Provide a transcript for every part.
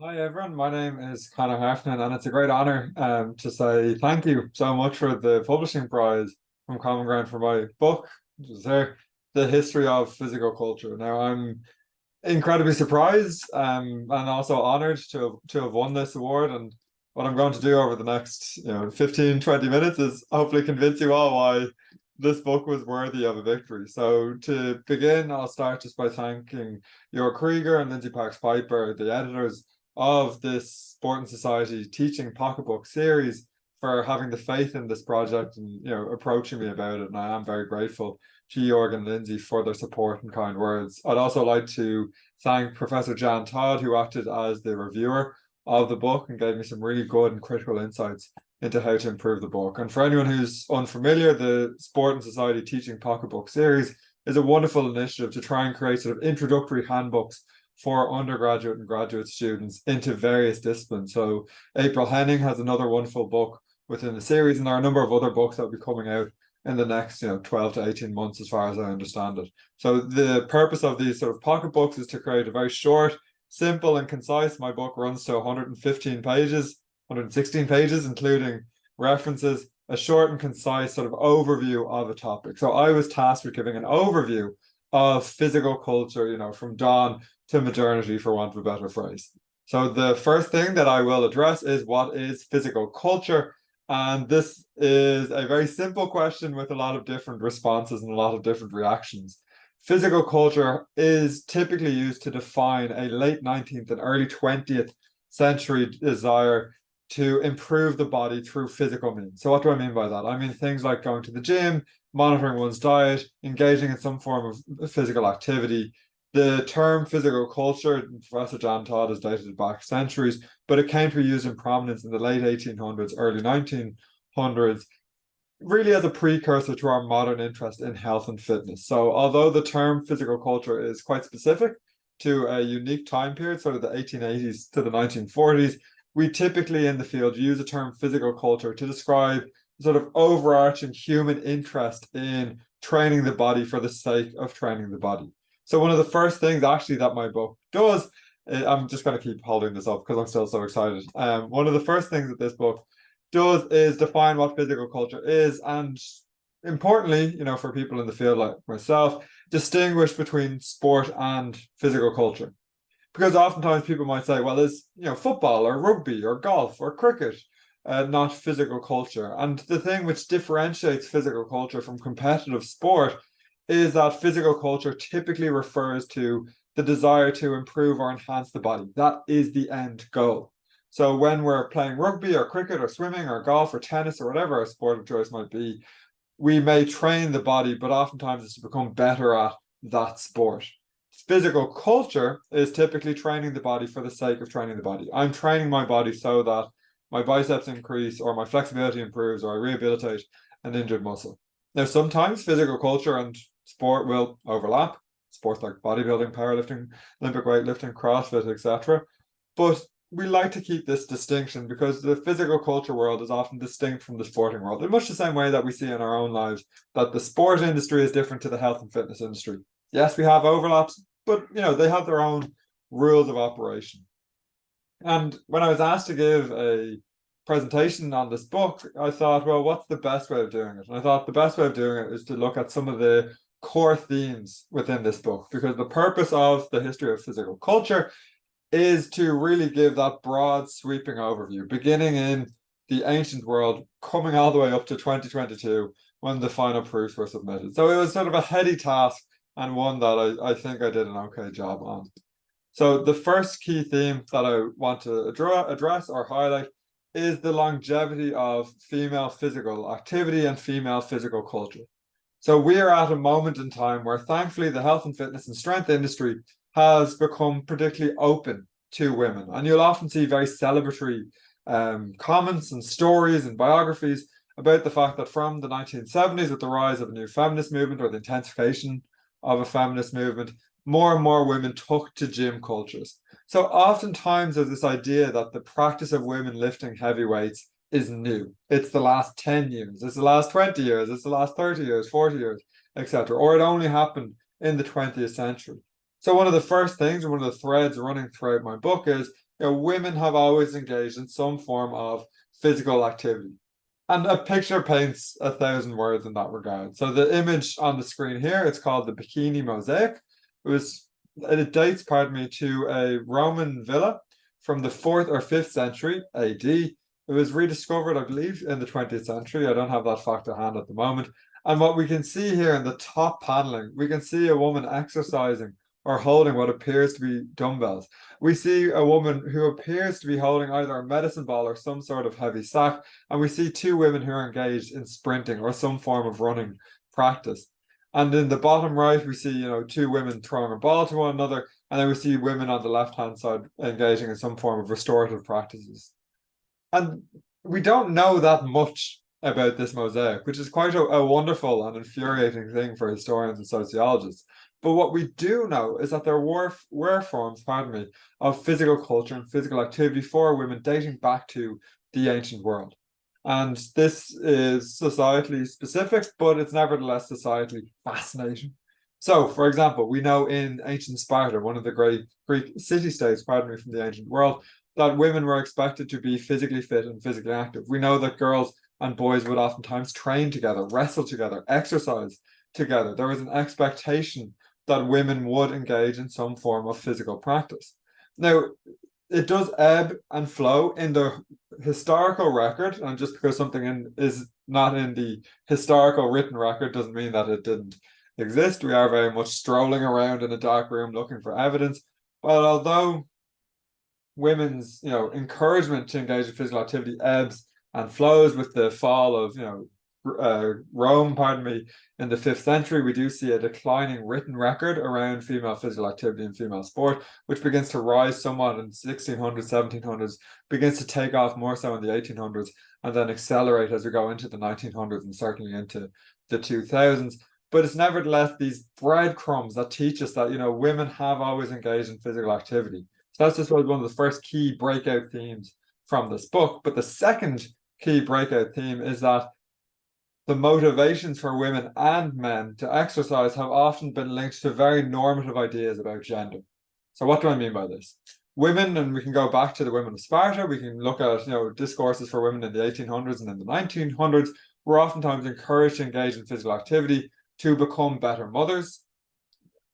Hi everyone, my name is Conor Heffernan, and it's a great honor to say thank you so much for the publishing prize from Common Ground for my book, which is there, The History of Physical Culture. Now, I'm incredibly surprised and also honored to have won this award. And what I'm going to do over the next 15, 20 minutes is hopefully convince you all why this book was worthy of a victory. So to begin, I'll start just by thanking your Krieger and Lindsay Parks Piper, the editors of this Sport and Society teaching pocketbook series, for having the faith in this project and approaching me about it. And I am very grateful to Jorg and Lindsay for their support and kind words. I'd also like to thank Professor Jan Todd, who acted as the reviewer of the book and gave me some really good and critical insights into how to improve the book. And for anyone who's unfamiliar, the Sport and Society Teaching Pocketbook series is a wonderful initiative to try and create sort of introductory handbooks for undergraduate and graduate students into various disciplines. So April Henning has another wonderful book within the series, and there are a number of other books that will be coming out in the next 12 to 18 months, as far as I understand it. So the purpose of these sort of pocketbooks is to create a very short, simple and concise. My book runs to 115 pages, 116 pages, including references, a short and concise sort of overview of a topic. So I was tasked with giving an overview of physical culture, from dawn to modernity, for want of a better phrase. So the first thing that I will address is, what is physical culture? And this is a very simple question with a lot of different responses and a lot of different reactions. Physical culture is typically used to define a late 19th and early 20th century desire to improve the body through physical means. So what do I mean by that? I mean things like going to the gym, monitoring one's diet, engaging in some form of physical activity. The term physical culture, Professor Jan Todd, has dated back centuries, but it came to be used in prominence in the late 1800s, early 1900s, really as a precursor to our modern interest in health and fitness. So although the term physical culture is quite specific to a unique time period, sort of the 1880s to the 1940s, we typically in the field use the term physical culture to describe sort of overarching human interest in training the body for the sake of training the body. So one of the first things actually that my book does, I'm just going to keep holding this up because I'm still so excited. One of the first things that this book does is define what physical culture is, and importantly, for people in the field like myself, distinguish between sport and physical culture. Because oftentimes people might say, well, is football or rugby or golf or cricket not physical culture? And the thing which differentiates physical culture from competitive sport is that physical culture typically refers to the desire to improve or enhance the body. That is the end goal. So when we're playing rugby or cricket or swimming or golf or tennis or whatever our sport of choice might be, we may train the body, but oftentimes it's to become better at that sport. Physical culture is typically training the body for the sake of training the body. I'm training my body so that my biceps increase or my flexibility improves or I rehabilitate an injured muscle. Now, sometimes physical culture and sport will overlap. Sports like bodybuilding, powerlifting, Olympic weightlifting, CrossFit, etc. But we like to keep this distinction because the physical culture world is often distinct from the sporting world, in much the same way that we see in our own lives that the sport industry is different to the health and fitness industry. Yes, we have overlaps, but they have their own rules of operation. And when I was asked to give a presentation on this book, I thought, well, what's the best way of doing it? And I thought the best way of doing it is to look at some of the core themes within this book, because the purpose of the history of physical culture is to really give that broad, sweeping overview, beginning in the ancient world, coming all the way up to 2022 when the final proofs were submitted. So it was sort of a heady task and one that I think I did an okay job on. So the first key theme that I want to address or highlight is the longevity of female physical activity and female physical culture. So we are at a moment in time where thankfully the health and fitness and strength industry has become particularly open to women. And you'll often see very celebratory comments and stories and biographies about the fact that from the 1970s, with the rise of a new feminist movement or the intensification of a feminist movement, more and more women took to gym cultures. So oftentimes there's this idea that the practice of women lifting heavy weights is new. It's the last 10 years, it's the last 20 years, it's the last 30 years, 40 years, etc. Or it only happened in the 20th century. So one of the first things, and one of the threads running throughout my book is women have always engaged in some form of physical activity. And a picture paints 1,000 words in that regard. So the image on the screen here, it's called the Bikini Mosaic. It dates, pardon me, to a Roman villa from the 4th or 5th century AD. It was rediscovered, I believe, in the 20th century. I don't have that fact at hand at the moment. And what we can see here in the top paneling, we can see a woman exercising or holding what appears to be dumbbells. We see a woman who appears to be holding either a medicine ball or some sort of heavy sack, and we see two women who are engaged in sprinting or some form of running practice. And in the bottom right, we see, two women throwing a ball to one another, and then we see women on the left-hand side engaging in some form of restorative practices. And we don't know that much about this mosaic, which is quite a wonderful and infuriating thing for historians and sociologists. But what we do know is that there were forms, pardon me, of physical culture and physical activity for women dating back to the ancient world. And this is societally specific, but it's nevertheless societally fascinating. So, for example, we know in ancient Sparta, one of the great Greek city-states, pardon me, from the ancient world, that women were expected to be physically fit and physically active. We know that girls and boys would oftentimes train together, wrestle together, exercise together. There was an expectation that women would engage in some form of physical practice. Now, it does ebb and flow in the historical record, and just because something is not in the historical written record doesn't mean that it didn't exist. We are very much strolling around in a dark room looking for evidence. But although women's, encouragement to engage in physical activity ebbs and flows with the fall of, Rome, pardon me, in the 5th century, we do see a declining written record around female physical activity and female sport, which begins to rise somewhat in 1600s, 1700s, begins to take off more so in the 1800s, and then accelerate as we go into the 1900s and certainly into the 2000s. But it's nevertheless these breadcrumbs that teach us that, women have always engaged in physical activity. So that's just one of the first key breakout themes from this book. But the second key breakout theme is that the motivations for women and men to exercise have often been linked to very normative ideas about gender. So what do I mean by this? Women, and we can go back to the women of Sparta, we can look at, discourses for women in the 1800s and in the 1900s, were oftentimes encouraged to engage in physical activity to become better mothers,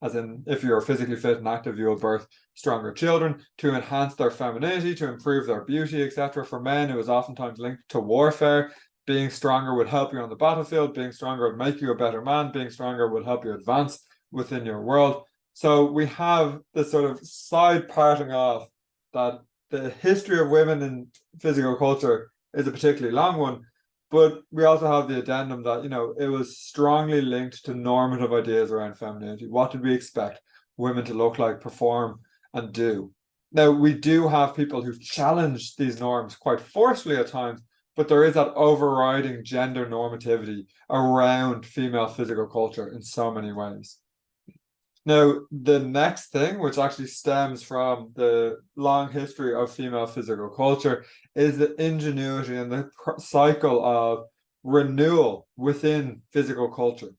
as in, if you're physically fit and active, you will birth stronger children, to enhance their femininity, to improve their beauty, etc. For men, it was oftentimes linked to warfare. Being stronger would help you on the battlefield. Being stronger would make you a better man. Being stronger would help you advance within your world. So we have this sort of side parting off that the history of women in physical culture is a particularly long one, but we also have the addendum that, it was strongly linked to normative ideas around femininity. What did we expect women to look like, perform, and do? Now, we do have people who've challenged these norms quite forcefully at times, but there is that overriding gender normativity around female physical culture in so many ways. Now, the next thing, which actually stems from the long history of female physical culture, is the ingenuity and the cycle of renewal within physical culture.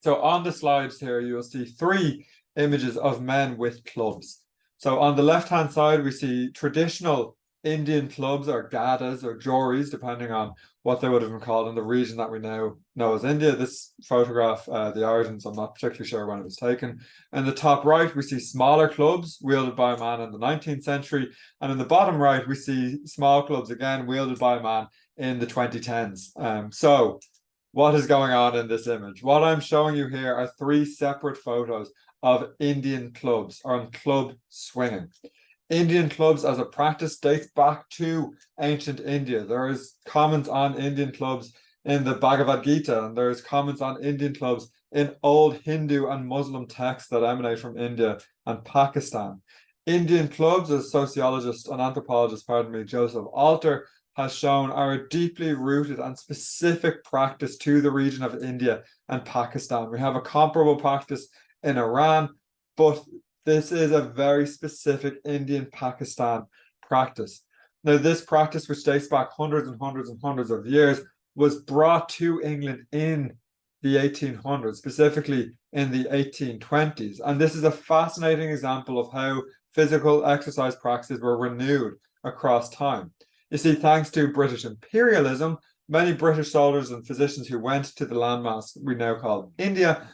So on the slides here, you'll see 3 images of men with clubs. So on the left-hand side, we see traditional Indian clubs or gadas or joris, depending on what they would have been called in the region that we now know as India. This photograph, the origins, I'm not particularly sure when it was taken. In the top right, we see smaller clubs wielded by a man in the 19th century. And in the bottom right, we see small clubs again wielded by a man in the 2010s. So what is going on in this image? What I'm showing you here are 3 separate photos of Indian clubs or club swinging. Indian clubs as a practice dates back to ancient India. There is comments on Indian clubs in the Bhagavad Gita, and there's comments on Indian clubs in old Hindu and Muslim texts that emanate from India and Pakistan. Indian clubs, as sociologist and anthropologist, Joseph Alter has shown, are a deeply rooted and specific practice to the region of India and Pakistan. We have a comparable practice in Iran, but this is a very specific Indian-Pakistan practice. Now, this practice, which dates back hundreds and hundreds and hundreds of years, was brought to England in the 1800s, specifically in the 1820s. And this is a fascinating example of how physical exercise practices were renewed across time. You see, thanks to British imperialism, many British soldiers and physicians who went to the landmass we now call India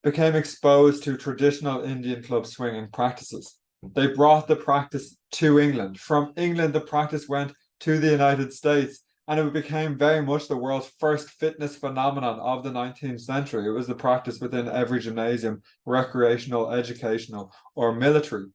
became exposed to traditional Indian club swinging practices. They brought the practice to England. From England, the practice went to the United States, and it became very much the world's first fitness phenomenon of the 19th century. It was the practice within every gymnasium, recreational, educational, or military.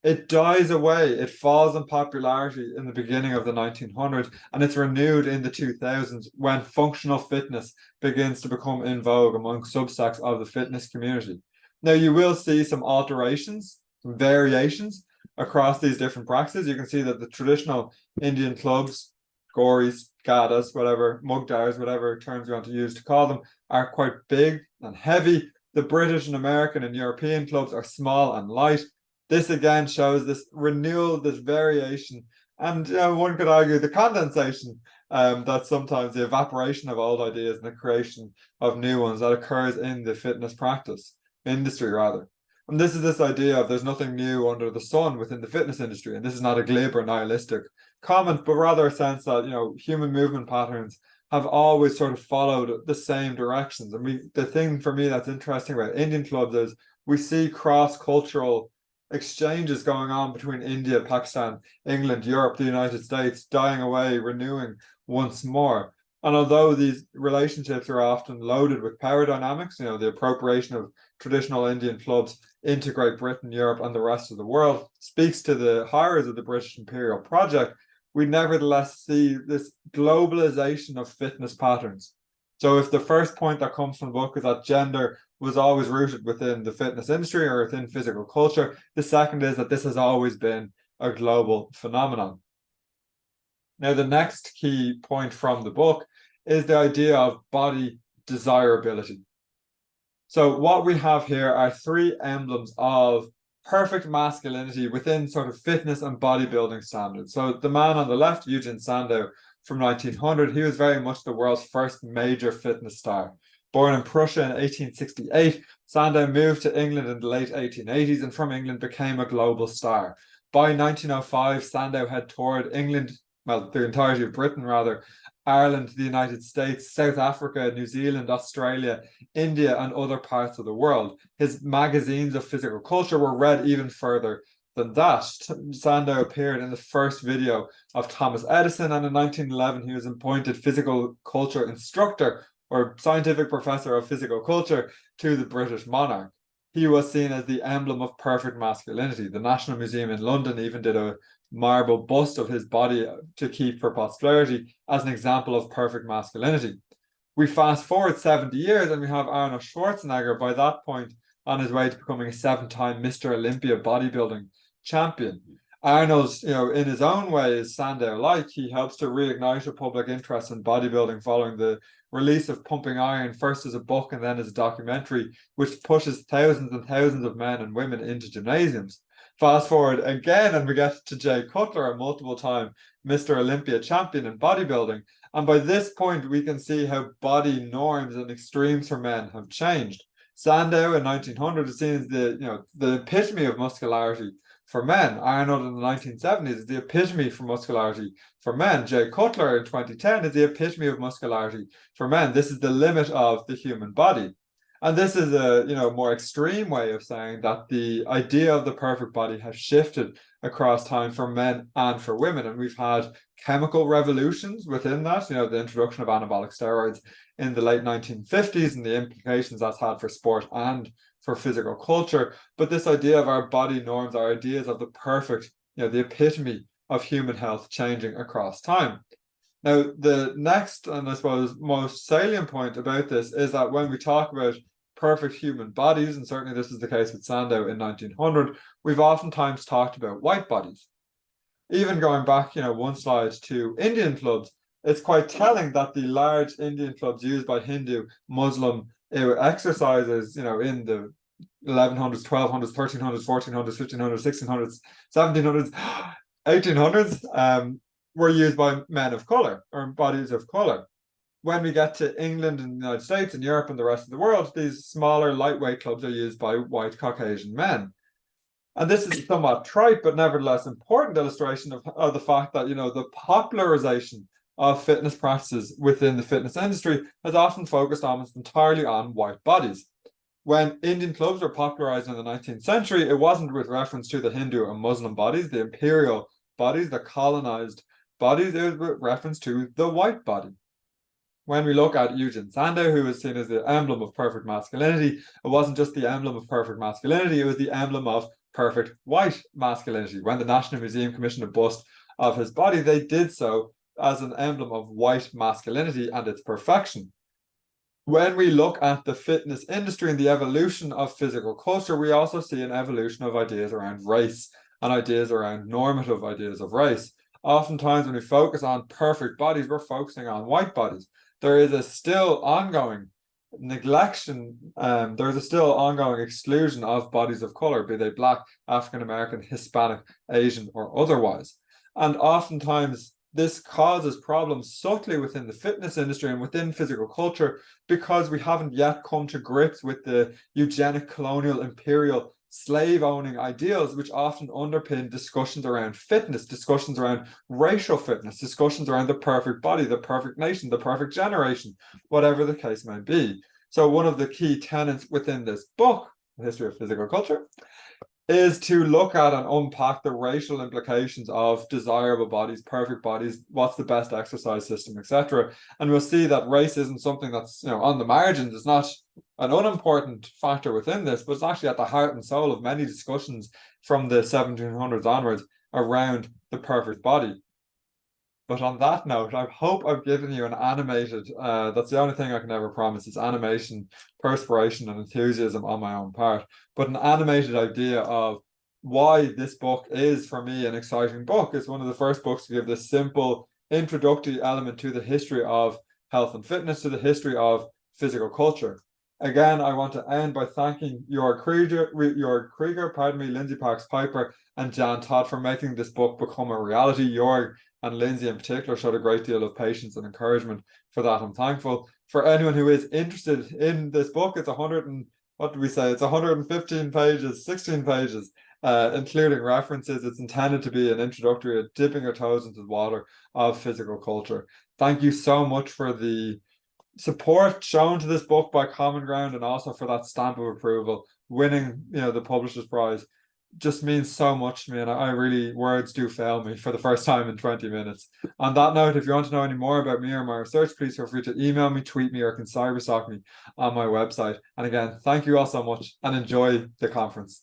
It dies away. It falls in popularity in the beginning of the 1900s, and it's renewed in the 2000s when functional fitness begins to become in vogue among subsects of the fitness community. Now, you will see some alterations, some variations across these different practices. You can see that the traditional Indian clubs, goris, gadas, whatever, mugdars, whatever terms you want to use to call them, are quite big and heavy. The British and American and European clubs are small and light. This again shows this renewal, this variation, and one could argue the condensation, that sometimes the evaporation of old ideas and the creation of new ones that occurs in the fitness practice industry, rather. And this is this idea of there's nothing new under the sun within the fitness industry, and this is not a glib or nihilistic comment, but rather a sense that human movement patterns have always sort of followed the same directions. And the thing for me that's interesting about Indian clubs is we see cross-cultural exchanges going on between India, Pakistan, England, Europe, the United States, dying away, renewing once more. And although these relationships are often loaded with power dynamics, the appropriation of traditional Indian clubs into Great Britain, Europe, and the rest of the world speaks to the horrors of the British imperial project, we nevertheless see this globalization of fitness patterns. So if the first point that comes from the book is that gender was always rooted within the fitness industry or within physical culture, the second is that this has always been a global phenomenon. Now, the next key point from the book is the idea of body desirability. So what we have here are three emblems of perfect masculinity within sort of fitness and bodybuilding standards. So the man on the left, Eugen Sandow, from 1900, he was very much the world's first major fitness star. Born in Prussia in 1868, Sandow moved to England in the late 1880s and from England became a global star. By 1905, Sandow had toured England, well, the entirety of Britain rather, Ireland, the United States, South Africa, New Zealand, Australia, India, and other parts of the world. His magazines of physical culture were read even further than that. Sandow appeared in the first video of Thomas Edison, and in 1911 he was appointed physical culture instructor or scientific professor of physical culture to the British monarch. He was seen as the emblem of perfect masculinity. The National Museum in London even did a marble bust of his body to keep for posterity as an example of perfect masculinity. We fast forward 70 years and we have Arnold Schwarzenegger by that point on his way to becoming a 7-time Mr. Olympia bodybuilding champion. Arnold, in his own way, is Sandow-like. He helps to reignite a public interest in bodybuilding following the release of Pumping Iron, first as a book and then as a documentary, which pushes thousands and thousands of men and women into gymnasiums. Fast forward again, and we get to Jay Cutler, a multiple-time Mr. Olympia champion in bodybuilding. And by this point, we can see how body norms and extremes for men have changed. Sandow in 1900 is seen as the epitome of muscularity for men. Arnold in the 1970s is the epitome for muscularity for men. Jay Cutler in 2010 is the epitome of muscularity for men. This is the limit of the human body. And this is a more extreme way of saying that the idea of the perfect body has shifted across time for men and for women. And we've had chemical revolutions within that, the introduction of anabolic steroids in the late 1950s and the implications that's had for sport and for physical culture. But this idea of our body norms, our ideas of the perfect, the epitome of human health changing across time. Now, the next and I suppose most salient point about this is that when we talk about perfect human bodies, and certainly this is the case with Sandow in 1900, we've oftentimes talked about white bodies. Even going back, one slide to Indian clubs, it's quite telling that the large Indian clubs used by Hindu, Muslim exercises, in the 1100s, 1200s, 1300s, 1400s, 1500s, 1600s, 1700s, 1800s, were used by men of color or bodies of color. When we get to England and the United States and Europe and the rest of the world, these smaller lightweight clubs are used by white Caucasian men. And this is a somewhat trite, but nevertheless important illustration of the fact that, the popularization of fitness practices within the fitness industry has often focused almost entirely on white bodies. When Indian clubs were popularized in the 19th century, it wasn't with reference to the Hindu and Muslim bodies, the imperial bodies, the colonized bodies, it was with reference to the white body. When we look at Eugen Sandow, who is seen as the emblem of perfect masculinity, it wasn't just the emblem of perfect masculinity, it was the emblem of perfect white masculinity. When the National Museum commissioned a bust of his body, they did so as an emblem of white masculinity and its perfection. When we look at the fitness industry and the evolution of physical culture, we also see an evolution of ideas around race and ideas around normative ideas of race. Oftentimes, when we focus on perfect bodies, we're focusing on white bodies. There is a still ongoing neglection, there's a still ongoing exclusion of bodies of color, be they Black, African American, Hispanic, Asian, or otherwise. And oftentimes, this causes problems subtly within the fitness industry and within physical culture because we haven't yet come to grips with the eugenic, colonial, imperial, slave-owning ideals, which often underpin discussions around fitness, discussions around racial fitness, discussions around the perfect body, the perfect nation, the perfect generation, whatever the case may be. So one of the key tenets within this book, The History of Physical Culture, is to look at and unpack the racial implications of desirable bodies, perfect bodies, what's the best exercise system, etc. And we'll see that race isn't something that's on the margins. It's not an unimportant factor within this, but it's actually at the heart and soul of many discussions from the 1700s onwards around the perfect body. But on that note, I hope I've given you an animated, that's the only thing I can ever promise is animation, perspiration, and enthusiasm on my own part, but an animated idea of why this book is, for me, an exciting book. It's one of the first books to give this simple introductory element to the history of health and fitness, to the history of physical culture. Again, I want to end by thanking Jörg Krieger, Lindsay Parks Piper, and Jan Todd for making this book become a reality. Jörg and Lindsay in particular showed a great deal of patience and encouragement. For that, I'm thankful. For anyone who is interested in this book, it's 115 pages, 16 pages, including references. It's intended to be an introductory, dipping your toes into the water of physical culture. Thank you so much for the support shown to this book by Common Ground, and also for that stamp of approval. Winning, the Publisher's Prize just means so much to me, and I really, words do fail me for the first time in 20 minutes. On that note, if you want to know any more about me or my research, please feel free to email me, tweet me, or can cyberstalk me on my website. And again, thank you all so much and enjoy the conference.